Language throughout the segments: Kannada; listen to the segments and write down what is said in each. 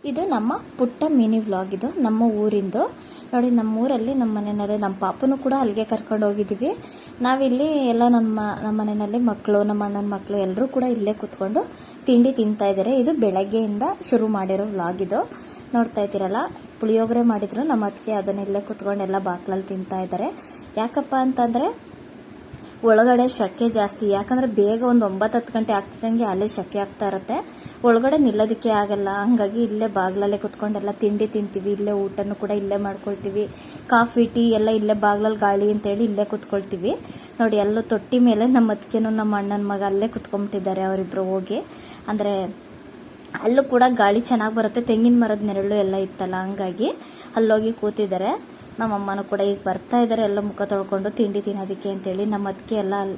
ಇದು ನಮ್ಮ ಪುಟ್ಟ ಮಿನಿ ವ್ಲಾಗ್. ಇದು ನಮ್ಮ ಊರಿಂದು ನೋಡಿ. ನಮ್ಮ ಊರಲ್ಲಿ ನಮ್ಮ ಮನೆಯಲ್ಲಿ ನಮ್ಮ ಪಾಪನು ಕೂಡ ಅಲ್ಲಿಗೆ ಕರ್ಕೊಂಡು ಹೋಗಿದ್ದೀವಿ. ನಾವಿಲ್ಲಿ ಎಲ್ಲ ನಮ್ಮ ಮನೆಯಲ್ಲಿ ಮಕ್ಕಳು, ನಮ್ಮ ಅಣ್ಣನ ಮಕ್ಕಳು ಎಲ್ಲರೂ ಕೂಡ ಇಲ್ಲೇ ಕೂತ್ಕೊಂಡು ತಿಂಡಿ ತಿಂತಾ ಇದ್ದಾರೆ. ಇದು ಬೆಳಗ್ಗೆಯಿಂದ ಶುರು ಮಾಡಿರೋ ವ್ಲಾಗ್. ಇದು ನೋಡ್ತಾ ಇದ್ದೀರಲ್ಲ, ಪುಳಿಯೋಗರೆ ಮಾಡಿದ್ರು ನಮ್ಮ ಅತ್ತಿಗೆ, ಅದನ್ನ ಇಲ್ಲೇ ಕೂತ್ಕೊಂಡು ಎಲ್ಲ ಬಾಕ್ಲಲ್ಲಿ ತಿಂತಾ ಇದ್ದಾರೆ. ಯಾಕಪ್ಪ ಅಂತಂದರೆ ಒಳಗಡೆ ಶೆಕೆ ಜಾಸ್ತಿ. ಯಾಕಂದರೆ ಬೇಗ ಒಂದು 9-10 ಗಂಟೆ ಆಗ್ತಿದ್ದಂಗೆ ಅಲ್ಲೇ ಶೆಕೆ ಆಗ್ತಾ ಇರುತ್ತೆ, ಒಳಗಡೆ ನಿಲ್ಲೋದಕ್ಕೆ ಆಗಲ್ಲ. ಹಾಗಾಗಿ ಇಲ್ಲೇ ಬಾಗ್ಲಲ್ಲೇ ಕುತ್ಕೊಂಡೆಲ್ಲ ತಿಂಡಿ ತಿಂತೀವಿ. ಇಲ್ಲೇ ಊಟನೂ ಕೂಡ ಇಲ್ಲೇ ಮಾಡ್ಕೊಳ್ತೀವಿ. ಕಾಫಿ ಟೀ ಎಲ್ಲ ಇಲ್ಲೇ ಬಾಗ್ಲಲ್ಲಿ ಗಾಳಿ ಅಂತೇಳಿ ಇಲ್ಲೇ ಕುತ್ಕೊಳ್ತೀವಿ. ನೋಡಿ, ಎಲ್ಲೂ ತೊಟ್ಟಿ ಮೇಲೆ ನಮ್ಮ ಅತ್ತಿಗೆನೂ ನಮ್ಮ ಅಣ್ಣನ ಮಗ ಅಲ್ಲೇ ಕುತ್ಕೊಂಡ್ಬಿಟ್ಟಿದ್ದಾರೆ ಅವರಿಬ್ರು ಹೋಗಿ. ಅಂದರೆ ಅಲ್ಲೂ ಕೂಡ ಗಾಳಿ ಚೆನ್ನಾಗಿ ಬರುತ್ತೆ, ತೆಂಗಿನ ಮರದ ನೆರಳು ಎಲ್ಲ ಇತ್ತಲ್ಲ, ಹಂಗಾಗಿ ಅಲ್ಲೋಗಿ ಕೂತಿದ್ದಾರೆ. ನಮ್ಮಮ್ಮನೂ ಕೂಡ ಈಗ ಬರ್ತಾ ಇದ್ದಾರೆ, ಎಲ್ಲ ಮುಖ ತೊಳ್ಕೊಂಡು ತಿಂಡಿ ತಿನ್ನೋದಕ್ಕೆ ಅಂತೇಳಿ.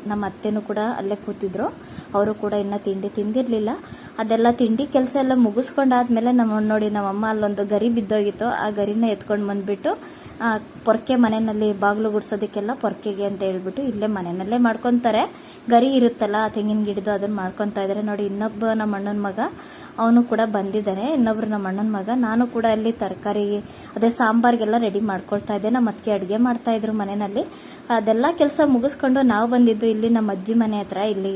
ನಮ್ಮ ಅತ್ತೆನೂ ಕೂಡ ಅಲ್ಲೇ ಕೂತಿದ್ರು. ಅವರು ಕೂಡ ಇನ್ನೂ ತಿಂಡಿ ತಿಂದಿರಲಿಲ್ಲ. ಅದೆಲ್ಲ ತಿಂಡಿ ಕೆಲಸ ಎಲ್ಲ ಮುಗಿಸ್ಕೊಂಡಾದ್ಮೇಲೆ ನೋಡಿ, ನಮ್ಮಮ್ಮ ಅಲ್ಲೊಂದು ಗರಿ ಬಿದ್ದೋಗಿತ್ತು. ಆ ಗರಿನ ಎತ್ಕೊಂಡು ಬಂದುಬಿಟ್ಟು ಪೊರ್ಕೆ ಮನೆಯಲ್ಲಿ ಬಾಗಿಲು ಗುಡ್ಸೋದಕ್ಕೆಲ್ಲ ಪೊರ್ಕೆಗೆ ಅಂತ ಹೇಳ್ಬಿಟ್ಟು ಇಲ್ಲೇ ಮನೆಯಲ್ಲೇ ಮಾಡ್ಕೊತಾರೆ. ಗರಿ ಇರುತ್ತಲ್ಲ ತೆಂಗಿನ ಗಿಡದು, ಅದನ್ನು ಮಾಡ್ಕೊತಾ ಇದ್ದಾರೆ. ನೋಡಿ, ಇನ್ನೊಬ್ಬ ನಮ್ಮ ಅಣ್ಣನ ಮಗ ಅವನು ಕೂಡ ಬಂದಿದ್ದಾನೆ. ಇನ್ನೊಬ್ರು ನಮ್ಮ ಅಣ್ಣನ ಮಗ. ನಾನು ಕೂಡ ಅಲ್ಲಿ ತರಕಾರಿ ಅದೇ ಸಾಂಬಾರಿಗೆಲ್ಲ ರೆಡಿ ಮಾಡ್ಕೊಳ್ತಾ ಇದ್ದೆ. ನಮ್ಮ ಅತ್ತಿಗೆ ಅಡುಗೆ ಮಾಡ್ತಾ ಇದ್ರು ಮನೆಯಲ್ಲಿ. ಅದೆಲ್ಲ ಕೆಲಸ ಮುಗಿಸ್ಕೊಂಡು ನಾವು ಬಂದಿದ್ದು ಇಲ್ಲಿ ನಮ್ಮ ಅಜ್ಜಿ ಮನೆ ಹತ್ರ, ಇಲ್ಲಿ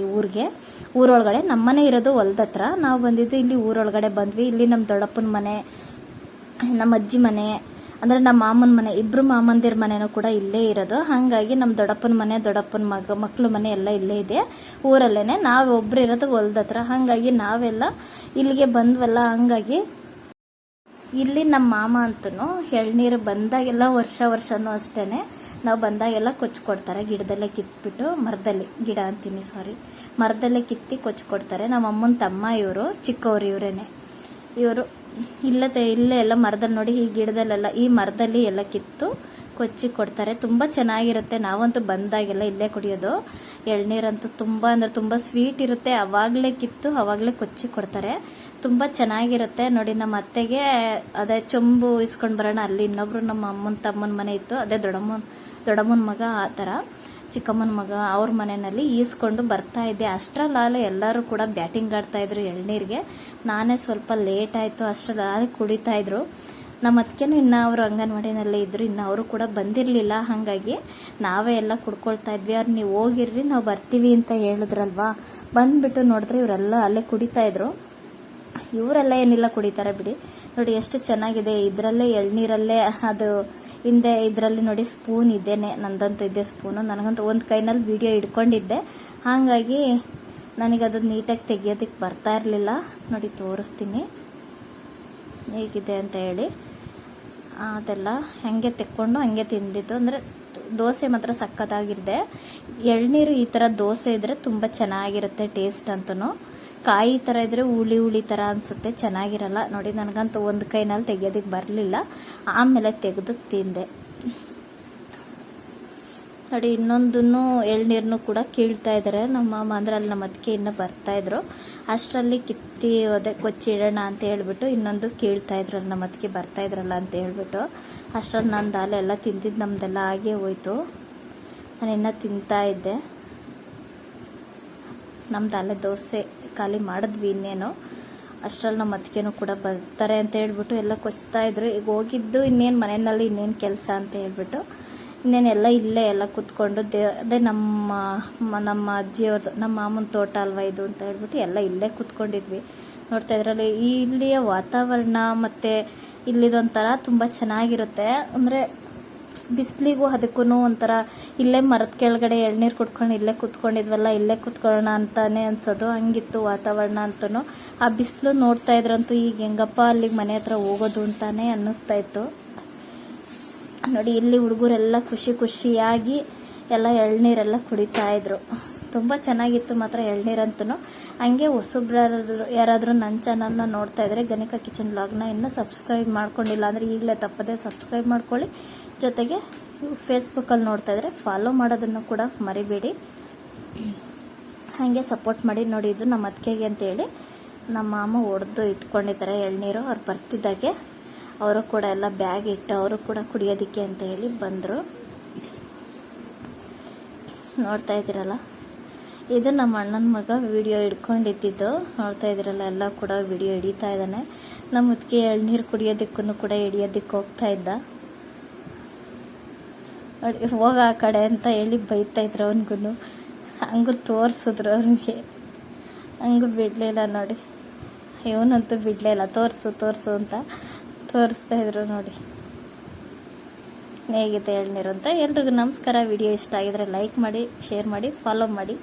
ಊರೊಳಗಡೆ. ನಮ್ಮನೆ ಇರೋದು ಹೊಲದ ಹತ್ರ, ನಾವು ಬಂದಿದ್ದು ಇಲ್ಲಿ ಊರೊಳಗಡೆ ಬಂದ್ವಿ. ಇಲ್ಲಿ ನಮ್ಮ ದೊಡ್ಡಪ್ಪನ ಮನೆ, ನಮ್ಮ ಅಜ್ಜಿ ಮನೆ, ಅಂದರೆ ನಮ್ಮ ಮಾಮನ ಮನೆ, ಇಬ್ರು ಮಾಮಂದಿರ ಮನೆನೂ ಕೂಡ ಇಲ್ಲೇ ಇರೋದು. ಹಾಗಾಗಿ ನಮ್ಮ ದೊಡ್ಡಪ್ಪನ ಮನೆ, ದೊಡ್ಡಪ್ಪನ ಮಕ್ಕಳ ಮನೆ ಎಲ್ಲ ಇಲ್ಲೇ ಇದೆ ಊರಲ್ಲೇನೆ. ನಾವು ಒಬ್ರು ಇರೋದು ಹೊಲದ ಹತ್ರ, ಹಾಗಾಗಿ ನಾವೆಲ್ಲ ಇಲ್ಲಿಗೆ ಬಂದ್ವಲ್ಲ. ಹಂಗಾಗಿ ಇಲ್ಲಿ ನಮ್ಮ ಮಾಮ ಅಂತೂ ಎಳ್ನೀರು ಬಂದಾಗೆಲ್ಲ ವರ್ಷನೂ ಅಷ್ಟೇನೆ, ನಾವು ಬಂದಾಗೆಲ್ಲ ಕೊಚ್ಕೊಡ್ತಾರೆ. ಗಿಡದಲ್ಲೇ ಕಿತ್ಬಿಟ್ಟು, ಮರದಲ್ಲೇ ಕಿತ್ತಿ ಕೊಚ್ಕೊಡ್ತಾರೆ. ನಮ್ಮ ಅಮ್ಮನ ತಮ್ಮ ಇವರು, ಚಿಕ್ಕವರು ಇವರೇನೆ. ಇವರು ಇಲ್ಲೇ ಎಲ್ಲ ಮರದಲ್ಲಿ ನೋಡಿ, ಈ ಗಿಡದಲ್ಲೆಲ್ಲ ಈ ಮರದಲ್ಲಿ ಎಲ್ಲ ಕಿತ್ತು ಕೊಚ್ಚಿ ಕೊಡ್ತಾರೆ. ತುಂಬ ಚೆನ್ನಾಗಿರುತ್ತೆ. ನಾವಂತೂ ಬಂದಾಗೆಲ್ಲ ಇಲ್ಲೇ ಕುಡಿಯೋದು. ಎಳ್ನೀರಂತೂ ತುಂಬ ಸ್ವೀಟ್ ಇರುತ್ತೆ. ಅವಾಗಲೇ ಕಿತ್ತು ಅವಾಗಲೇ ಕೊಚ್ಚಿ ಕೊಡ್ತಾರೆ. ತುಂಬ ಚೆನ್ನಾಗಿರುತ್ತೆ. ನೋಡಿ, ನಮ್ಮ ಅತ್ತೆಗೆ ಅದೇ ಚೊಂಬು ಇಸ್ಕೊಂಡು ಬರೋಣ, ಅಲ್ಲಿ ಇನ್ನೊಬ್ರು ನಮ್ಮ ಅಮ್ಮನ ತಮ್ಮನ ಮನೆ ಇತ್ತು, ಅದೇ ದೊಡ್ಡಮ್ಮನ ಮಗ, ಆ ಥರ ಚಿಕ್ಕಮ್ಮನ ಮಗ ಅವ್ರ ಮನೆಯಲ್ಲಿ ಈಸ್ಕೊಂಡು ಬರ್ತಾ ಇದ್ದೆ. ಅಷ್ಟರಲ್ಲಾಲೆ ಎಲ್ಲರೂ ಕೂಡ ಬ್ಯಾಟಿಂಗ್ ಆಡ್ತಾ ಇದ್ರು ಎಳ್ನೀರಿಗೆ. ನಾನೇ ಸ್ವಲ್ಪ ಲೇಟ್ ಆಯಿತು, ಅಷ್ಟರಲ್ಲಾಲೆ ಕುಡಿತಾ ಇದ್ರು. ನಮ್ಮ ಅತ್ತಿಗೆನೂ ಇನ್ನು ಅವರು ಅಂಗನವಾಡಿನಲ್ಲೇ ಇದ್ರು, ಇನ್ನು ಅವರು ಕೂಡ ಬಂದಿರಲಿಲ್ಲ. ಹಾಗಾಗಿ ನಾವೇ ಎಲ್ಲ ಕುಡ್ಕೊಳ್ತಾ ಇದ್ವಿ. ಅವ್ರು ನೀವು ಹೋಗಿರ್ರಿ, ನಾವು ಬರ್ತೀವಿ ಅಂತ ಹೇಳಿದ್ರಲ್ವಾ. ಬಂದುಬಿಟ್ಟು ನೋಡಿದ್ರೆ ಇವರೆಲ್ಲ ಅಲ್ಲೇ ಕುಡಿತಾ ಇದ್ರು. ಇವರೆಲ್ಲ ಏನಿಲ್ಲ, ಕುಡಿತಾರೆ ಬಿಡಿ. ನೋಡಿ ಎಷ್ಟು ಚೆನ್ನಾಗಿದೆ. ಇದರಲ್ಲೇ ಎಳ್ನೀರಲ್ಲೇ ಅದು ಹಿಂದೆ ಇದರಲ್ಲಿ ನೋಡಿ ಸ್ಪೂನ್ ಇದ್ದೇನೆ, ನಂದಂತೂ ಇದ್ದೆ ಸ್ಪೂನು. ನನಗಂತೂ ಒಂದು ಕೈನಲ್ಲಿ ವಿಡಿಯೋ ಇಟ್ಕೊಂಡಿದ್ದೆ, ಹಾಗಾಗಿ ನನಗದು ನೀಟಾಗಿ ತೆಗಿಯೋದಕ್ಕೆ ಬರ್ತಾ ಇರಲಿಲ್ಲ. ನೋಡಿ, ತೋರಿಸ್ತೀನಿ ಹೇಗಿದೆ ಅಂತ ಹೇಳಿ. ಅದೆಲ್ಲ ಹಾಗೆ ತೆಕ್ಕೊಂಡು ಹಾಗೆ ತಿಂದಿದ್ದು. ಅಂದರೆ ದೋಸೆ ಮಾತ್ರ ಸಕ್ಕತ್ತಾಗಿರುತ್ತೆ. ಎಳ್ನೀರು ಈ ಥರ ದೋಸೆ ಇದ್ದರೆ ತುಂಬ ಚೆನ್ನಾಗಿರುತ್ತೆ ಟೇಸ್ಟ್ ಅಂತೂ. ಕಾಯಿ ಥರ ಇದ್ದರೆ ಹುಳಿ ಥರ ಅನಿಸುತ್ತೆ, ಚೆನ್ನಾಗಿರಲ್ಲ. ನೋಡಿ, ನನಗಂತೂ ಒಂದು ಕೈನಲ್ಲಿ ತೆಗಿಯೋದಕ್ಕೆ ಬರಲಿಲ್ಲ, ಆಮೇಲೆ ತೆಗೆದು ತಿಂದೆ. ನೋಡಿ, ಇನ್ನೊಂದನ್ನು ಎಳ್ನೀರನ್ನು ಕೂಡ ಕೀಳ್ತಾ ಇದ್ದಾರೆ ನಮ್ಮ ಮಾಮ. ಅಂದರೆ ಅಲ್ಲಿ ನಮ್ಮ ಅತ್ತಿಗೆ ಇನ್ನೂ ಬರ್ತಾಯಿದ್ರು. ಅಷ್ಟರಲ್ಲಿ ಕಿತ್ತಿ ಕೊಚ್ಚಿಡೋಣ ಅಂತ ಹೇಳ್ಬಿಟ್ಟು ಇನ್ನೊಂದು ಕೀಳ್ತಾ ಇದ್ರು, ನಮ್ಮ ಅತ್ತಿಗೆ ಬರ್ತಾಯಿದ್ರಲ್ಲ ಅಂತ ಹೇಳ್ಬಿಟ್ಟು. ಅಷ್ಟರಲ್ಲಿ ನಾನು ದಾಲೆ ಎಲ್ಲ ತಿಂದಿದ್ದು ನಮ್ಮದೆಲ್ಲ ಹಾಗೆ ಹೋಯ್ತು. ನಾನು ಇನ್ನೂ ತಿಂತಾ ಇದ್ದೆ. ನಮ್ದು ಅಲ್ಲೇ ದೋಸೆ ಖಾಲಿ ಮಾಡಿದ್ವಿ ಇನ್ನೇನು. ಅಷ್ಟರಲ್ಲಿ ನಮ್ಮ ಅತ್ತಿಗೆನೂ ಕೂಡ ಬರ್ತಾರೆ ಅಂತ ಹೇಳ್ಬಿಟ್ಟು ಎಲ್ಲ ಕೊಚ್ತಾ ಇದ್ರು. ಈಗ ಹೋಗಿದ್ದು ಇನ್ನೇನು ಮನೆಯಲ್ಲಿ ಇನ್ನೇನು ಕೆಲಸ ಅಂತ ಹೇಳ್ಬಿಟ್ಟು ಇನ್ನೇನೆಲ್ಲ ಇಲ್ಲೇ ಎಲ್ಲ ಕುತ್ಕೊಂಡು ಅದೇ ನಮ್ಮ ಅಜ್ಜಿಯವ್ರದ್ದು, ನಮ್ಮ ಮಾಮನ ತೋಟ ಅಲ್ವಾ ಇದು ಅಂತ ಹೇಳ್ಬಿಟ್ಟು ಎಲ್ಲ ಇಲ್ಲೇ ಕುತ್ಕೊಂಡಿದ್ವಿ. ನೋಡ್ತಾ ಇದ್ರಲ್ಲಿ ಇಲ್ಲಿಯ ವಾತಾವರಣ ಮತ್ತು ಇಲ್ಲಿದೊಂಥರ ತುಂಬ ಚೆನ್ನಾಗಿರುತ್ತೆ. ಅಂದರೆ ಬಿಸಿಲಿಗೂ ಅದಕ್ಕೂ ಒಂಥರ ಇಲ್ಲೇ ಮರದ ಕೆಳಗಡೆ ಎಳ್ನೀರು ಕುಡ್ಕೊಂಡು ಇಲ್ಲೇ ಕುತ್ಕೊಂಡಿದ್ವಲ್ಲ, ಇಲ್ಲೇ ಕುತ್ಕೊಳ್ಳೋಣ ಅಂತಾನೆ ಅನ್ಸೋದು. ಹಂಗಿತ್ತು ವಾತಾವರಣ ಅಂತೂ. ಆ ಬಿಸಿಲು ನೋಡ್ತಾ ಇದ್ರಂತೂ ಈಗ ಹೆಂಗಪ್ಪ ಅಲ್ಲಿಗೆ ಮನೆ ಹತ್ರ ಹೋಗೋದು ಅಂತಾನೆ ಅನ್ನಿಸ್ತಾ ಇತ್ತು. ನೋಡಿ, ಇಲ್ಲಿ ಹುಡುಗರೆಲ್ಲ ಖುಷಿಯಾಗಿ ಎಲ್ಲ ಎಳ್ನೀರೆಲ್ಲ ಕುಡಿತಾ ಇದ್ರು. ತುಂಬ ಚೆನ್ನಾಗಿತ್ತು ಮಾತ್ರ ಎಳ್ನೀರಂತೂ. ಹಂಗೆ ಹೊಸಬ್ರು ಯಾರಾದರೂ ನನ್ನ ಚಾನಲ್ನ ನೋಡ್ತಾ ಇದ್ರೆ ಗಣಿಕಾ ಕಿಚನ್ ವ್ಲಾಗ್ನ ಇನ್ನೂ ಸಬ್ಸ್ಕ್ರೈಬ್ ಮಾಡ್ಕೊಂಡಿಲ್ಲ ಅಂದರೆ ಈಗಲೇ ತಪ್ಪದೆ ಸಬ್ಸ್ಕ್ರೈಬ್ ಮಾಡ್ಕೊಳ್ಳಿ. ಜೊತೆಗೆ ಫೇಸ್ಬುಕ್ಕಲ್ಲಿ ನೋಡ್ತಾ ಇದ್ರೆ ಫಾಲೋ ಮಾಡೋದನ್ನು ಕೂಡ ಮರಿಬೇಡಿ. ಹಾಗೆ ಸಪೋರ್ಟ್ ಮಾಡಿ. ನೋಡಿ, ಇದು ನಮ್ಮ ಅತ್ತಿಗೆಗೆ ಅಂತೇಳಿ ನಮ್ಮ ಮಾಮ ಹೊಡೆದು ಇಟ್ಕೊಂಡಿದ್ದಾರೆ ಎಳ್ನೀರು. ಅವ್ರು ಬರ್ತಿದ್ದಾಗೆ ಅವರು ಕೂಡ ಎಲ್ಲ ಬ್ಯಾಗ್ ಇಟ್ಟು ಅವರು ಕೂಡ ಕುಡಿಯೋದಕ್ಕೆ ಅಂತ ಹೇಳಿ ಬಂದರು. ನೋಡ್ತಾ ಇದ್ದೀರಲ್ಲ, ಇದು ನಮ್ಮ ಅಣ್ಣನ ಮಗ ವಿಡಿಯೋ ಹಿಡ್ಕೊಂಡಿದ್ದು. ನೋಡ್ತಾ ಇದ್ದೀರಲ್ಲ, ಎಲ್ಲ ಕೂಡ ವಿಡಿಯೋ ಹಿಡಿತಾ ಇದ್ದಾನೆ. ನಮ್ಮ ಮುದ್ಕೆ ಎಳ್ನೀರು ಕುಡಿಯೋದಕ್ಕೂ ಕೂಡ ಹಿಡಿಯೋದಕ್ಕೆ ಹೋಗ್ತಾ ಇದ್ದ. ನೋಡಿ ಹೋಗ ಆ ಕಡೆ ಅಂತ ಹೇಳಿ ಬೈತಾಯಿದ್ರು ಅವನಿಗೂ. ಹಂಗೂ ತೋರಿಸಿದ್ರು ಅವನಿಗೆ, ಹಂಗೂ ಬಿಡಲಿಲ್ಲ ನೋಡಿ. ಇವನಂತೂ ಬಿಡಲಿಲ್ಲ, ತೋರಿಸು ಅಂತ ತೋರಿಸ್ತಾಯಿದ್ರು ನೋಡಿ. ಹೇಗಿದೆ ಎಳ್ನೀರು ಅಂತ. ಎಲ್ರಿಗೂ ನಮಸ್ಕಾರ. ವಿಡಿಯೋ ಇಷ್ಟ ಆಗಿದ್ರೆ ಲೈಕ್ ಮಾಡಿ, ಶೇರ್ ಮಾಡಿ, ಫಾಲೋ ಮಾಡಿ.